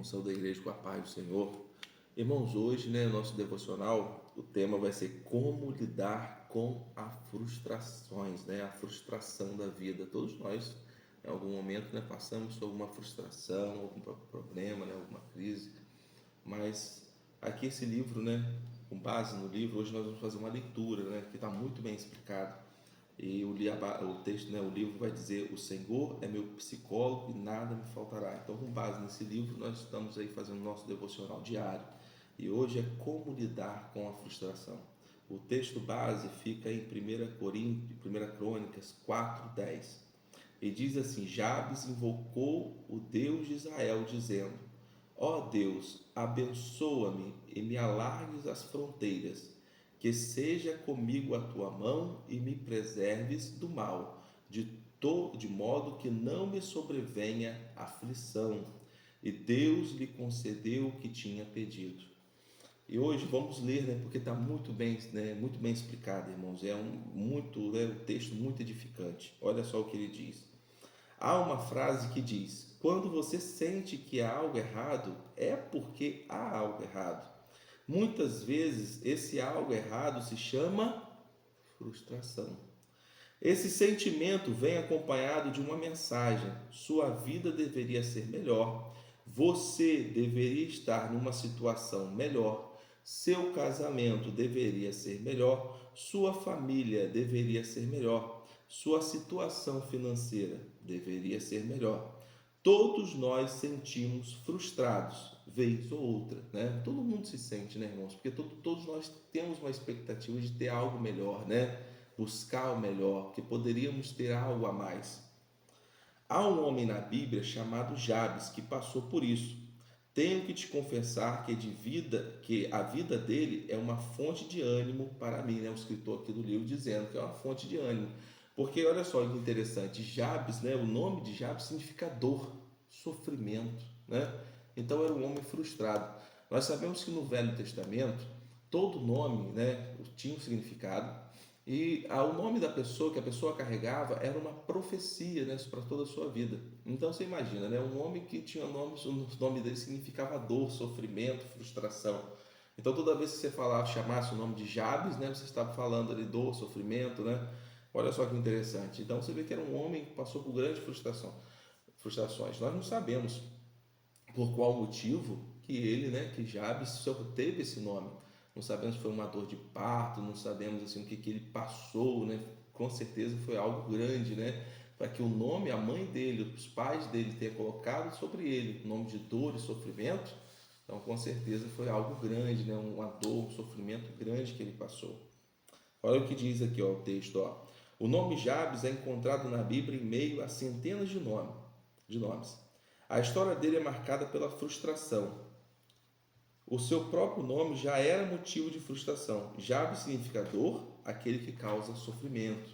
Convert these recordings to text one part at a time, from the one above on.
irmãos, são da igreja com a paz do Senhor. Irmãos, hoje, nosso devocional, o tema vai ser como lidar com as frustrações, a frustração da vida. Todos nós, em algum momento, passamos por alguma frustração, algum problema, alguma crise. Mas aqui esse livro, com base no livro, hoje nós vamos fazer uma leitura, que está muito bem explicado. E o texto, o livro vai dizer: o Senhor é meu psicólogo e nada me faltará. Então, com base nesse livro, nós estamos aí fazendo o nosso devocional diário. E hoje é como lidar com a frustração. O texto base fica em 1 Crônicas 4:10. E diz assim: Jabes invocou o Deus de Israel, dizendo: ó Deus, abençoa-me e me alargues as fronteiras, que seja comigo a tua mão e me preserves do mal, de modo que não me sobrevenha aflição. E Deus lhe concedeu o que tinha pedido. E hoje vamos ler, porque está muito bem, muito bem explicado, irmãos. É um texto muito edificante. Olha só o que ele diz. Há uma frase que diz: quando você sente que há algo errado, é porque há algo errado. Muitas vezes esse algo errado se chama frustração. Esse sentimento vem acompanhado de uma mensagem: sua vida deveria ser melhor, você deveria estar numa situação melhor, seu casamento deveria ser melhor, sua família deveria ser melhor, sua situação financeira deveria ser melhor. Todos nós sentimos frustrados, vez ou outra, Todo mundo se sente, irmãos? Porque todos nós temos uma expectativa de ter algo melhor, Buscar o melhor, que poderíamos ter algo a mais. Há um homem na Bíblia chamado Jabes que passou por isso. Tenho que te confessar que a vida dele é uma fonte de ânimo para mim, O escritor aqui do livro dizendo que é uma fonte de ânimo. Porque olha só que interessante, Jabes, o nome de Jabes significa dor, sofrimento, Então era um homem frustrado. Nós sabemos que no Velho Testamento todo nome, tinha um significado. E o nome da pessoa que a pessoa carregava era uma profecia, para toda a sua vida. Então você imagina, um homem que tinha o nome dele significava dor, sofrimento, frustração. Então toda vez que você chamasse o nome de Jabes, você estava falando ali dor, sofrimento, Olha só que interessante. Então você vê que era um homem que passou por grandes frustrações. Nós não sabemos por qual motivo que ele, que Jabes teve esse nome. Não sabemos se foi uma dor de parto, não sabemos assim o que ele passou, Com certeza foi algo grande, Para que o nome, a mãe dele, os pais dele tenham colocado sobre ele o nome de dor e sofrimento. Então, com certeza foi algo grande, Uma dor, um sofrimento grande que ele passou. Olha o que diz aqui, o texto, O nome Jabes é encontrado na Bíblia em meio a centenas de nomes. A história dele é marcada pela frustração. O seu próprio nome já era motivo de frustração. Jabes significa dor, aquele que causa sofrimento.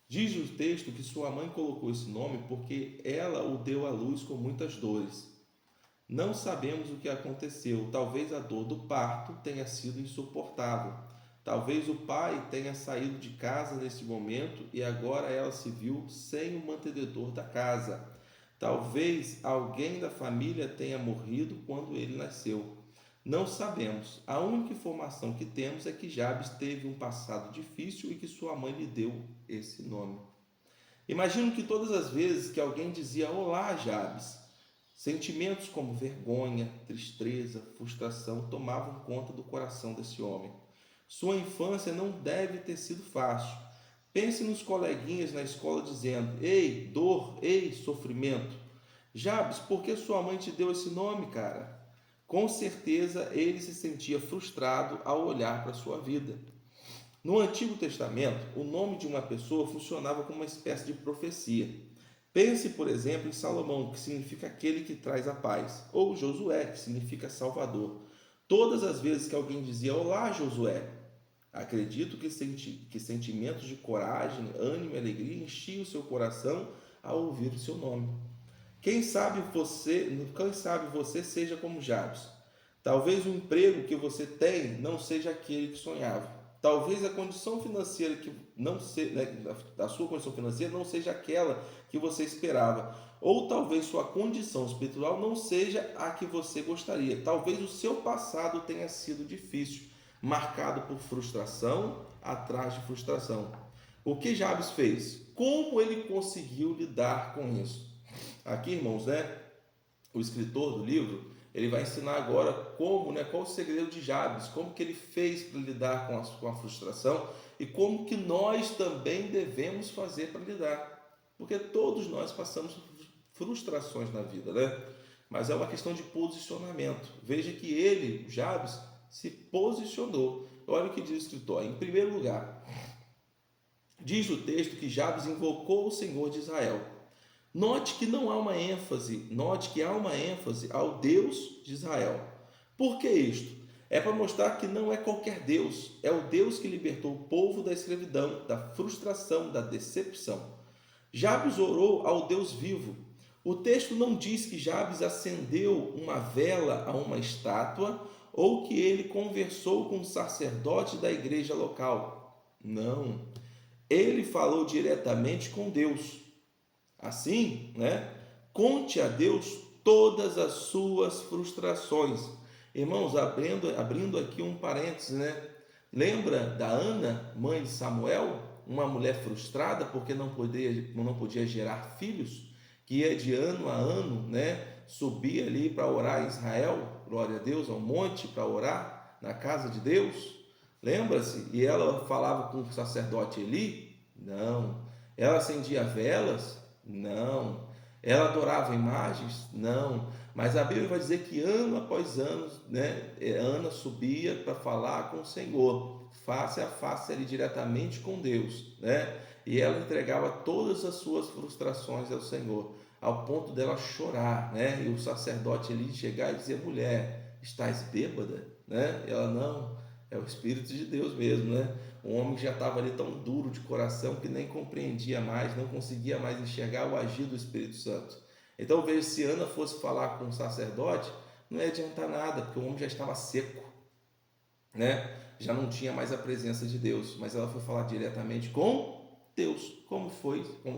Diz o texto que sua mãe colocou esse nome porque ela o deu à luz com muitas dores. Não sabemos o que aconteceu. Talvez a dor do parto tenha sido insuportável. Talvez o pai tenha saído de casa nesse momento e agora ela se viu sem o mantenedor da casa. Talvez alguém da família tenha morrido quando ele nasceu. Não sabemos. A única informação que temos é que Jabes teve um passado difícil e que sua mãe lhe deu esse nome. Imagino que todas as vezes que alguém dizia olá, Jabes, sentimentos como vergonha, tristeza, frustração tomavam conta do coração desse homem. Sua infância não deve ter sido fácil. Pense nos coleguinhas na escola dizendo: ei, dor, ei, sofrimento. Jabes, por que sua mãe te deu esse nome, cara? Com certeza ele se sentia frustrado ao olhar para a sua vida. No Antigo Testamento, o nome de uma pessoa funcionava como uma espécie de profecia. Pense, por exemplo, em Salomão, que significa aquele que traz a paz, ou Josué, que significa salvador. Todas as vezes que alguém dizia olá, Josué, acredito que sentimentos de coragem, ânimo e alegria enchiam o seu coração ao ouvir o seu nome. Quem sabe você seja como Jabes. Talvez o emprego que você tem não seja aquele que sonhava. Talvez a condição financeira a sua condição financeira não seja aquela que você esperava. ou talvez sua condição espiritual não seja a que você gostaria. Talvez o seu passado tenha sido difícil, marcado por frustração atrás de frustração. O que Jabes fez? Como ele conseguiu lidar com isso? Aqui, irmãos, né? O escritor do livro, ele vai ensinar agora como, né? Qual o segredo de Jabes? Como que ele fez para lidar com a frustração e como que nós também devemos fazer para lidar? Porque todos nós passamos frustrações na vida, né? Mas é uma questão de posicionamento. Veja que ele, Jabes, se posicionou. Olha o que diz o escritor. Em primeiro lugar, diz o texto que Jabes invocou o Senhor de Israel. Note que não há uma ênfase, note que há uma ênfase ao Deus de Israel. Por que isto? É para mostrar que não é qualquer Deus, é o Deus que libertou o povo da escravidão, da frustração, da decepção. Jabes orou ao Deus vivo. O texto não diz que Jabes acendeu uma vela a uma estátua ou que ele conversou com o sacerdote da igreja local. Não. Ele falou diretamente com Deus. Assim, né? Conte a Deus todas as suas frustrações. Irmãos, abrindo aqui um parênteses, né? Lembra da Ana, mãe de Samuel, uma mulher frustrada porque não podia gerar filhos, que ia de ano a ano, né? Subia ali para orar em Israel, glória a Deus, ao monte para orar na casa de Deus. Lembra-se? E ela falava com o sacerdote Eli? Não. Ela acendia velas? Não. Ela adorava imagens? Não. Mas a Bíblia vai dizer que ano após ano, né, Ana subia para falar com o Senhor, face a face ali diretamente com Deus, né? E ela entregava todas as suas frustrações ao Senhor, ao ponto dela chorar, né? E o sacerdote ali chegar e dizer: mulher, estás bêbada, né? E ela: não, é o Espírito de Deus mesmo, né? O homem já estava ali tão duro de coração que nem compreendia mais, não conseguia mais enxergar o agir do Espírito Santo. Então veja, se Ana fosse falar com o sacerdote, não ia adiantar nada, porque o homem já estava seco, né? Já não tinha mais a presença de Deus, mas ela foi falar diretamente com Deus, como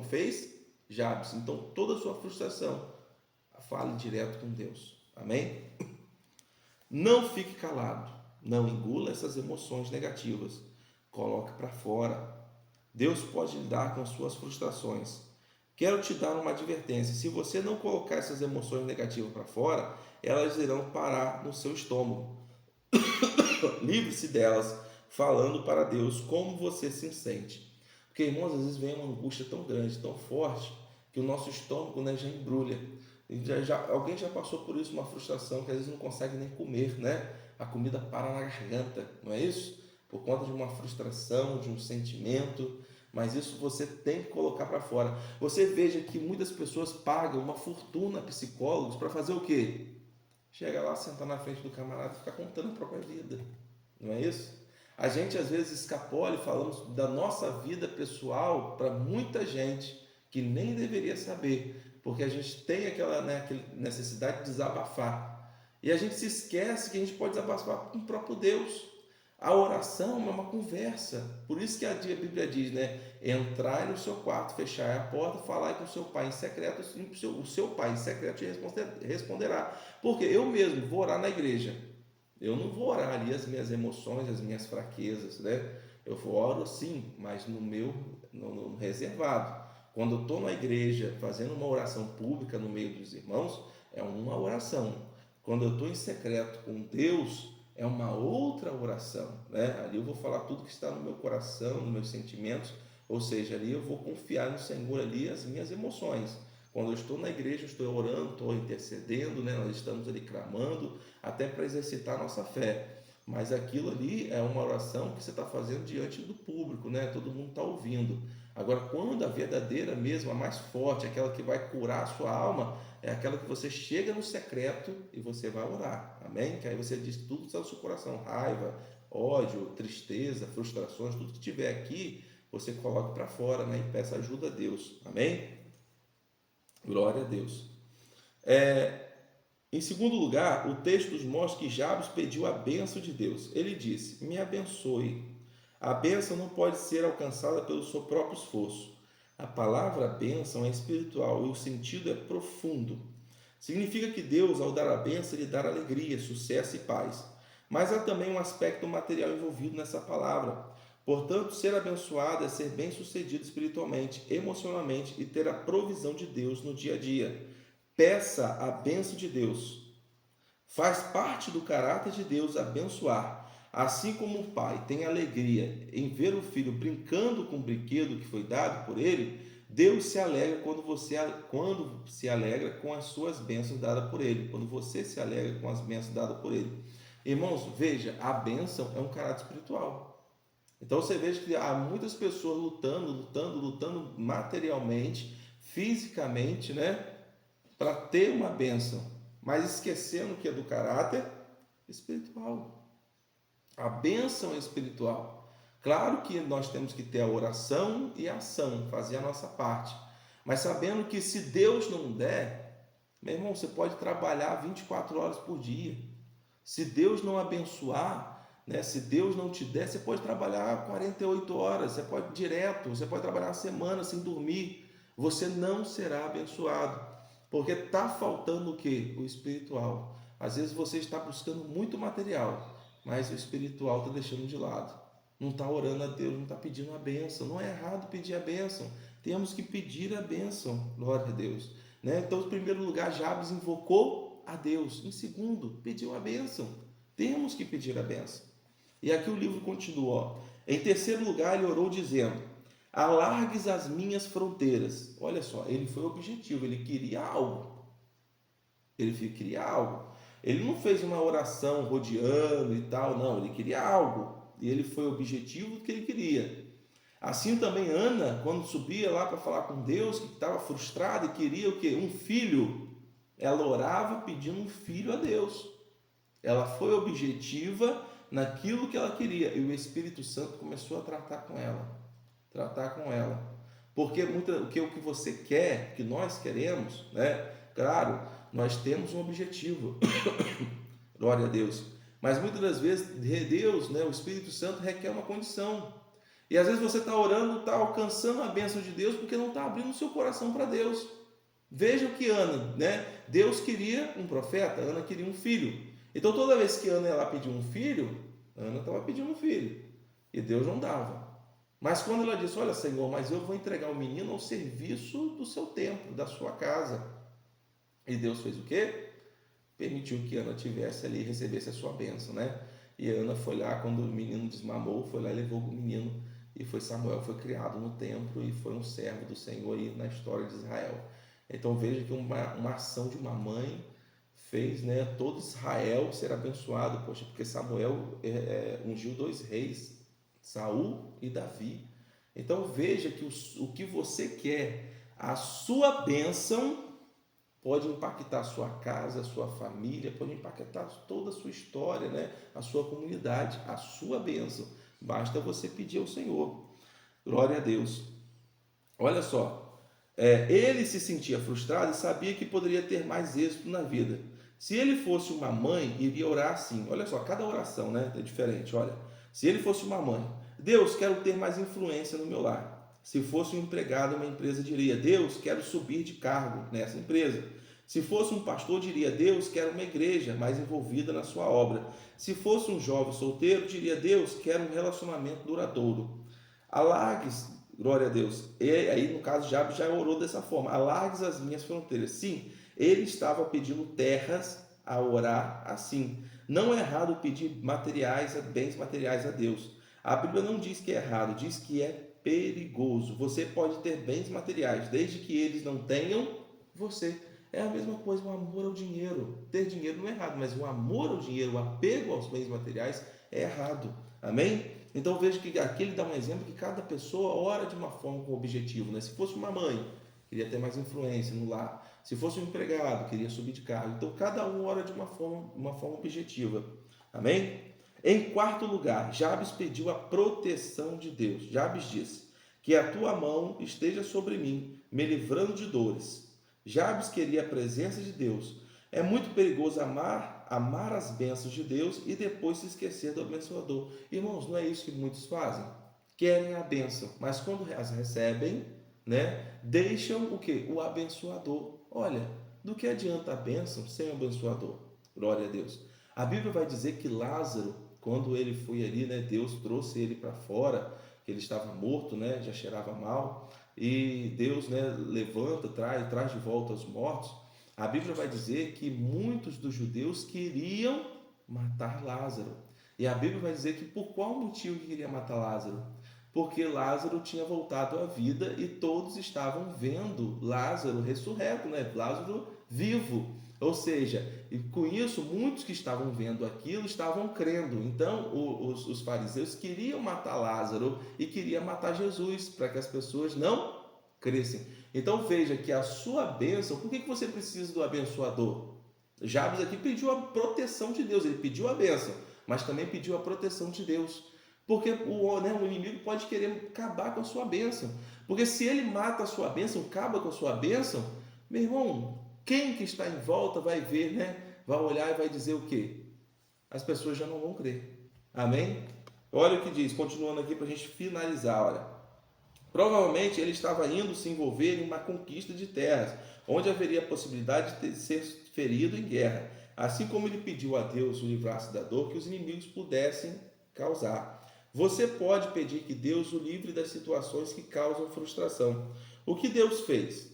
fez Jabes. Então toda a sua frustração, fale direto com Deus. Amém? Não fique calado, não engula essas emoções negativas, coloque para fora. Deus pode lidar com as suas frustrações. Quero te dar uma advertência: se você não colocar essas emoções negativas para fora, elas irão parar no seu estômago. Livre-se delas, falando para Deus como você se sente. Porque, irmãos, às vezes vem uma angústia tão grande, tão forte, que o nosso estômago, né, já embrulha. Alguém já passou por isso, uma frustração, que às vezes não consegue nem comer, né? A comida para na garganta, não é isso? Por conta de uma frustração, de um sentimento. Mas isso você tem que colocar para fora. Você veja que muitas pessoas pagam uma fortuna a psicólogos para fazer o quê? Chega lá, sentar na frente do camarada e ficar contando a própria vida. Não é isso? A gente às vezes escapola e falamos da nossa vida pessoal para muita gente que nem deveria saber, porque a gente tem aquela necessidade de desabafar. E a gente se esquece que a gente pode desabafar com o próprio Deus. A oração é uma conversa. Por isso que a Bíblia diz, né? Entrai no seu quarto, fechai a porta, falai com o seu pai em secreto, o seu pai em secreto te responderá. Porque eu mesmo vou orar na igreja. Eu não vou orar ali as minhas emoções, as minhas fraquezas, né? Eu oro sim, mas no reservado. Quando eu estou na igreja fazendo uma oração pública no meio dos irmãos, é uma oração. Quando eu estou em secreto com Deus, é uma outra oração, né? Ali eu vou falar tudo que está no meu coração, nos meus sentimentos, ou seja, ali eu vou confiar no Senhor ali as minhas emoções. Quando eu estou na igreja, eu estou orando, estou intercedendo, né? Nós estamos ali clamando, até para exercitar a nossa fé. Mas aquilo ali é uma oração que você está fazendo diante do público, né? Todo mundo está ouvindo. Agora, quando a verdadeira mesmo, a mais forte, aquela que vai curar a sua alma, é aquela que você chega no secreto e você vai orar. Amém? Que aí você diz tudo que está no seu coração: raiva, ódio, tristeza, frustrações, tudo que tiver aqui, você coloca para fora, né? E peça ajuda a Deus. Amém? Glória a Deus. Em segundo lugar, o texto nos mostra que Jabes pediu a bênção de Deus. Ele disse: me abençoe. A bênção não pode ser alcançada pelo seu próprio esforço. A palavra bênção é espiritual e o sentido é profundo. Significa que Deus, ao dar a bênção, lhe dá alegria, sucesso e paz. Mas há também um aspecto material envolvido nessa palavra. Portanto, ser abençoado é ser bem-sucedido espiritualmente, emocionalmente e ter a provisão de Deus no dia a dia. Peça a bênção de Deus. Faz parte do caráter de Deus abençoar. Assim como o pai tem alegria em ver o filho brincando com o brinquedo que foi dado por ele, Deus se alegra quando se alegra com as suas bênçãos dadas por ele, quando você se alegra com as bênçãos dadas por ele. Irmãos, veja, a bênção é um caráter espiritual. Então você veja que há muitas pessoas lutando materialmente, fisicamente, né, para ter uma bênção, mas esquecendo que é do caráter espiritual. A bênção é espiritual. Claro que nós temos que ter a oração e a ação, fazer a nossa parte, mas sabendo que se Deus não der, meu irmão, você pode trabalhar 24 horas por dia. Se Deus não abençoar, né, se Deus não te der, você pode trabalhar 48 horas, você pode direto, você pode trabalhar uma semana sem dormir, você não será abençoado, porque está faltando o que? O espiritual. Às vezes você está buscando muito material, mas o espiritual está deixando de lado. Não está orando a Deus, não está pedindo a bênção. Não é errado pedir a bênção. Temos que pedir a bênção, glória a Deus. Né? Então, em primeiro lugar, Jabes invocou a Deus. Em segundo, pediu a bênção. Temos que pedir a bênção. E aqui o livro continua. Ó. Em terceiro lugar, ele orou dizendo: alargues as minhas fronteiras. Olha só, ele foi objetivo, ele queria algo. Ele queria algo. Ele não fez uma oração rodeando e tal, não. Ele queria algo. E ele foi objetivo do que ele queria. Assim também Ana, quando subia lá para falar com Deus, que estava frustrada e queria o quê? Um filho. Ela orava pedindo um filho a Deus. Ela foi objetiva naquilo que ela queria. E o Espírito Santo começou a tratar com ela. Tratar com ela. Porque o que você quer, que nós queremos, né? Claro, nós temos um objetivo. Glória a Deus. Mas muitas das vezes, Deus, né, o Espírito Santo requer uma condição. E às vezes você está orando, está alcançando a bênção de Deus, porque não está abrindo o seu coração para Deus. Veja o que Ana, né? Deus queria um profeta, Ana queria um filho. Então toda vez que Ana ia lá pedir um filho, Ana estava pedindo um filho. E Deus não dava. Mas quando ela disse: olha, Senhor, mas eu vou entregar o menino ao serviço do seu templo, da sua casa. E Deus fez o quê? Permitiu que Ana tivesse ali, recebesse a sua bênção, né? E Ana foi lá, quando o menino desmamou, foi lá e levou o menino, e Samuel foi criado no templo e foi um servo do Senhor aí na história de Israel. Então veja que uma ação de uma mãe fez, né, todo Israel ser abençoado, poxa, porque Samuel ungiu 2 reis, Saul e Davi. Então veja que o que você quer, a sua bênção pode impactar a sua casa, a sua família, pode impactar toda a sua história, né? A sua comunidade, a sua bênção. Basta você pedir ao Senhor. Glória a Deus. Olha só, ele se sentia frustrado e sabia que poderia ter mais êxito na vida. Se ele fosse uma mãe, iria orar assim. Olha só, cada oração, né, é diferente. Olha, se ele fosse uma mãe: Deus, quero ter mais influência no meu lar. Se fosse um empregado em uma empresa, diria: Deus, quero subir de cargo nessa empresa. Se fosse um pastor, diria: Deus, quero uma igreja mais envolvida na sua obra. Se fosse um jovem solteiro, diria: Deus, quero um relacionamento duradouro. Alargues, glória a Deus. E aí, no caso, Jabes já orou dessa forma: alargues as minhas fronteiras. Sim, ele estava pedindo terras a orar assim. Não é errado pedir bens materiais a Deus. A Bíblia não diz que é errado, diz que é perigoso. Você pode ter bens materiais, desde que eles não tenham você. É a mesma coisa, o amor ao dinheiro. Ter dinheiro não é errado, mas o amor ao dinheiro, o apego aos bens materiais é errado. Amém? Então veja que aqui ele dá um exemplo que cada pessoa ora de uma forma com objetivo. Né? Se fosse uma mãe, queria ter mais influência no lar. Se fosse um empregado, queria subir de cargo. Então cada um ora de uma forma objetiva. Amém? Em quarto lugar, Jabes pediu a proteção de Deus. Jabes disse: que a tua mão esteja sobre mim, me livrando de dores. Jabes queria a presença de Deus. É muito perigoso amar as bênçãos de Deus e depois se esquecer do abençoador. Irmãos, não é isso que muitos fazem? Querem a bênção, mas quando as recebem, né, deixam o quê? O abençoador. Olha, do que adianta a bênção sem o abençoador? Glória a Deus. A Bíblia vai dizer que Lázaro, quando ele foi ali, né, Deus trouxe ele para fora, que ele estava morto, né, já cheirava mal, e Deus, né, levanta, traz de volta os mortos. A Bíblia vai dizer que muitos dos judeus queriam matar Lázaro. E a Bíblia vai dizer que por qual motivo que queria matar Lázaro? Porque Lázaro tinha voltado à vida e todos estavam vendo Lázaro ressurreto, né? Lázaro vivo. Ou seja, e com isso, muitos que estavam vendo aquilo estavam crendo. Então, os fariseus queriam matar Lázaro e queriam matar Jesus, para que as pessoas não crescem. Então, veja que a sua bênção, por que você precisa do abençoador? Jabes aqui pediu a proteção de Deus, ele pediu a bênção, mas também pediu a proteção de Deus. Porque o inimigo pode querer acabar com a sua bênção. Porque se ele mata a sua bênção, acaba com a sua bênção, meu irmão, quem que está em volta vai ver, né? Vai olhar e vai dizer o quê? As pessoas já não vão crer. Amém? Olha o que diz, continuando aqui para a gente finalizar, olha. Provavelmente ele estava indo se envolver em uma conquista de terras, onde haveria a possibilidade de ser ferido em guerra, assim como ele pediu a Deus o livrasse da dor que os inimigos pudessem causar. Você pode pedir que Deus o livre das situações que causam frustração. O que Deus fez?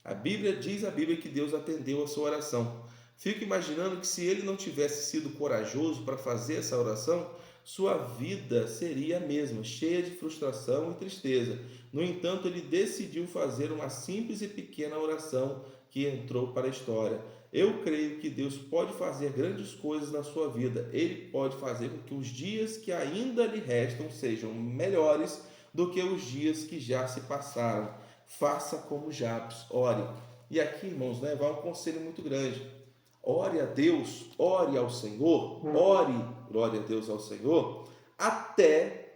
A Bíblia diz que Deus atendeu a sua oração. Fico imaginando que se ele não tivesse sido corajoso para fazer essa oração, sua vida seria a mesma, cheia de frustração e tristeza. No entanto, ele decidiu fazer uma simples e pequena oração que entrou para a história. Eu creio que Deus pode fazer grandes coisas na sua vida. Ele pode fazer com que os dias que ainda lhe restam sejam melhores do que os dias que já se passaram. Faça como Jabes, ore. E aqui, irmãos, né, vai um conselho muito grande. Ore a Deus, ore ao Senhor, ore, glória a Deus ao Senhor, até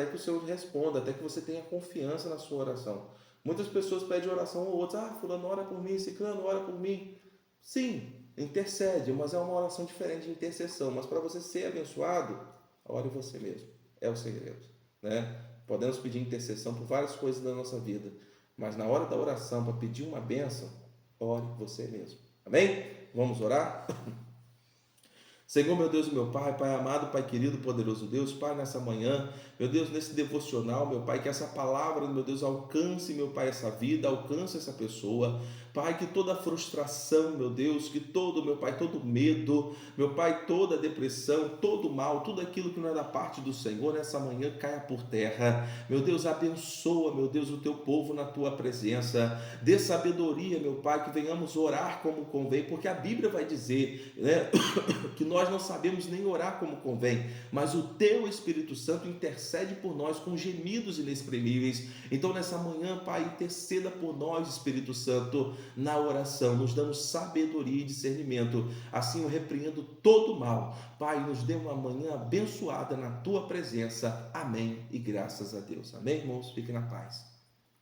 que o Senhor responda, até que você tenha confiança na sua oração. Muitas pessoas pedem oração a outros, fulano ora por mim, ciclano ora por mim. Sim, intercede, mas é uma oração diferente de intercessão. Mas para você ser abençoado, ore você mesmo, é o segredo, né? Podemos pedir intercessão por várias coisas da nossa vida, mas na hora da oração, para pedir uma bênção, ore você mesmo. Amém? Vamos orar? Senhor, meu Deus e meu Pai, Pai amado, Pai querido, poderoso Deus, Pai, nessa manhã, meu Deus, nesse devocional, meu Pai, que essa palavra, meu Deus, alcance, meu Pai, essa vida, alcance essa pessoa, Pai, que toda frustração, meu Deus, que todo, meu Pai, todo medo, meu Pai, toda depressão, todo mal, tudo aquilo que não é da parte do Senhor, nessa manhã caia por terra, meu Deus, abençoa, meu Deus, o teu povo na tua presença, dê sabedoria, meu Pai, que venhamos orar como convém, porque a Bíblia vai dizer, né, que nós não sabemos nem orar como convém, mas o teu Espírito Santo intercede por nós com gemidos inexprimíveis. Então nessa manhã, Pai, interceda por nós, Espírito Santo, na oração, nos dando sabedoria e discernimento. Assim eu repreendo todo mal. Pai, nos dê uma manhã abençoada na tua presença. Amém e graças a Deus. Amém, irmãos? Fiquem na paz.